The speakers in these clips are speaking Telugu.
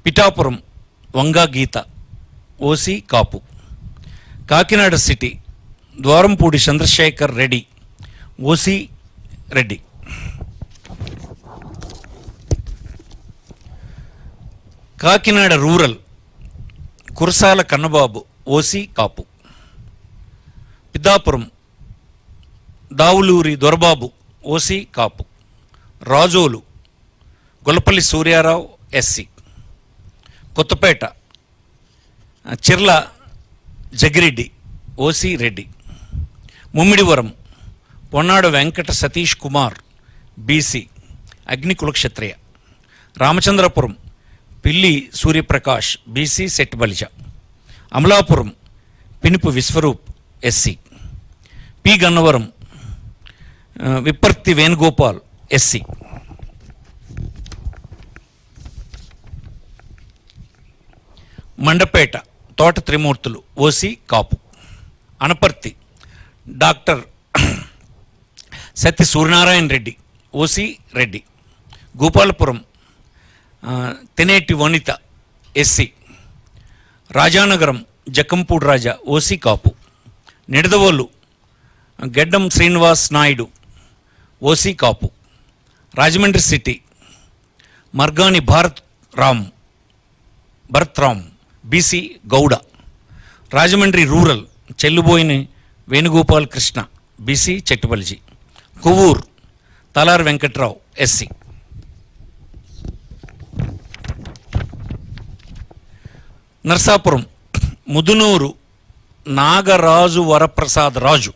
Pithapuram Vanga Geetha OC Kapu. Kakinada city Dwarampudi Chandrasekhar Reddy OC Reddy. Kakinada rural Kurasala Kannababu OC Kapu. Pithapuram Davuluri Dorababu OC Kapu. Razole Gollapalli Suryarao SC. Kothapeta Chirla Jagireddy OC Reddy. Mummidivaram Ponnada Venkata Satish Kumar BC Agnikula Kshatriya. Ramachandrapuram Pilli Suryaprakash BC Setti Balija. Amalapuram Pinipe Viswarup SC. P Gannavaram Vipparthi Venugopal SC. Mandapeta Thota Trimurthulu OC Kapu. Anaparthi doctor Satya Suryanarayana Reddy OC Reddy. Gopalapuram Taneti వనిత SC. Rajanagaram Jakkampudi Raja OC Kapu. Nidadavolu Geddam Srinivas Naidu OC Kapu. Rajahmundry city Margani Bharat Ram BC Gouda. Rajahmundry rural Chelluboina Venugopal Krishna BC Chettubalija. Kovvur Talari Venkatrao SC. Narsapuram Mudunuri Nagaraju Varaprasad Raju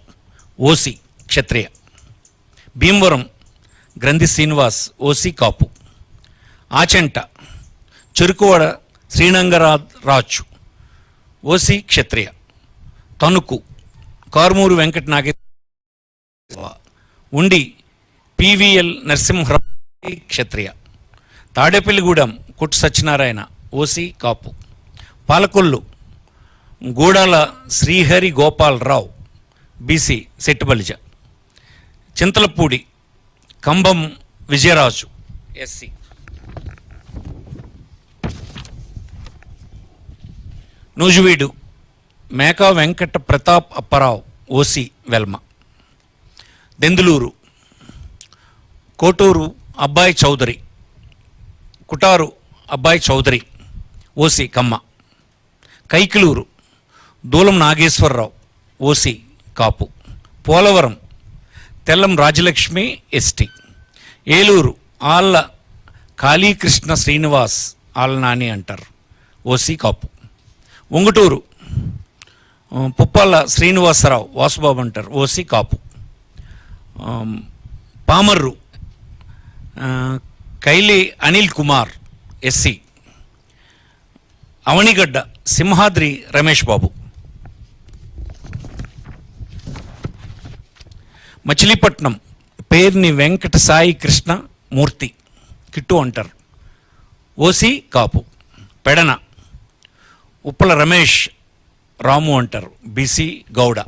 OC Kshatriya. Bhimavaram Grandhi Srinivas OC Kapu. Achanta Cherukuvada Srinangaraju OC Kshatriya. Tanuku Karumuri Venkata Nageswara. Undi PVL Narasimharao Kshatriya. Tadepalligudem Kottu Satyanarayana OC Kapu. Palakollu Gudala Srihari Gopalarao BC Settibalija. Chintalapudi Kambham Vijayaraju SC. Nuzvid Meka Venkata Pratap Apparao OC Velma. Denduluru Koturu అబ్బాయి చౌదరి. కుటారు అబ్బాయి చౌదరి ఓసీ కమ్మ. కైకిలూరు దూలం నాగేశ్వరరావు ఓసీ కాపు. పోలవరం తెల్లం రాజలక్ష్మి ఎస్టీ. ఏలూరు ఆళ్ళ కాళీకృష్ణ శ్రీనివాస్ ఆళ్ళ నాని అంటారు ఓసీ కాపు. ఉంగుటూరు పుప్పాల శ్రీనివాసరావు వాసుబాబు అంటారు ఓసీ కాపు. పామర్రు కైలి అనిల్ కుమార్ ఎస్సీ. అవనిగడ్డ సింహాద్రి రమేష్ బాబు. మచిలీపట్నం పేర్ని వెంకట సాయి కృష్ణ మూర్తి కిట్టు అంటారు ఓసీ కాపు. పెడన ఉప్పల రమేష్ రాము అంటారు బీసీ గౌడ.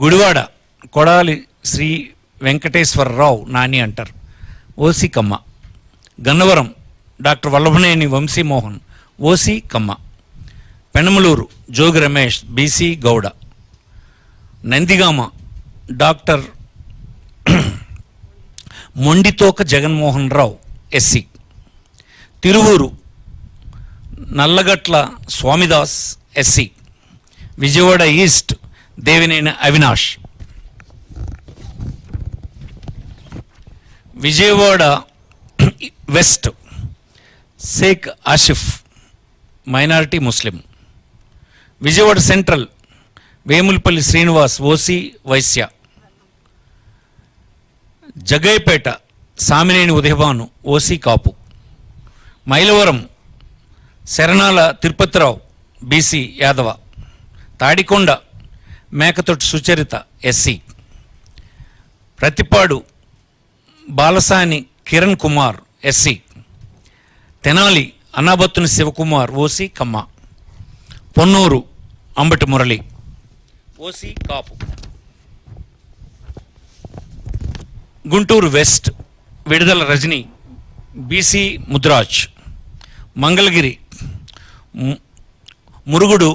గుడివాడ కొడాలి శ్రీ వెంకటేశ్వరరావు నాని అంటారు OC Kamma. Gannavaram doctor Vallabhaneni Vamsimohan OC Kamma. Penamaluru Jogi Ramesh BC Gowda. Nandigama doctor Monditoka Jaganmohan Rao SC. Tiruvuru Nallagatla Swamidas SC. Vijayawada east Devineni Avinash. Vijayawada west Sheikh Asif minority Muslim. Vijayawada central Vemulapalli Srinivas OC Vysya. Jaggayyapeta Samineni Udayabhanu OC Kapu. Mylavaram Saranala Tirupatirao BC Yadava. Tadikonda Mekathoti Sucharitha SC. Prathipadu Balasani Kiran Kumar SC. Tenali Annabattuni Sivakumar OC Kamma. Ponnuru Ambati Murali OC కాపు. గుంటూరు వెస్ట్ విడుదల రజని బీసీ ముద్రాజ్. మంగళగిరి మురుగుడు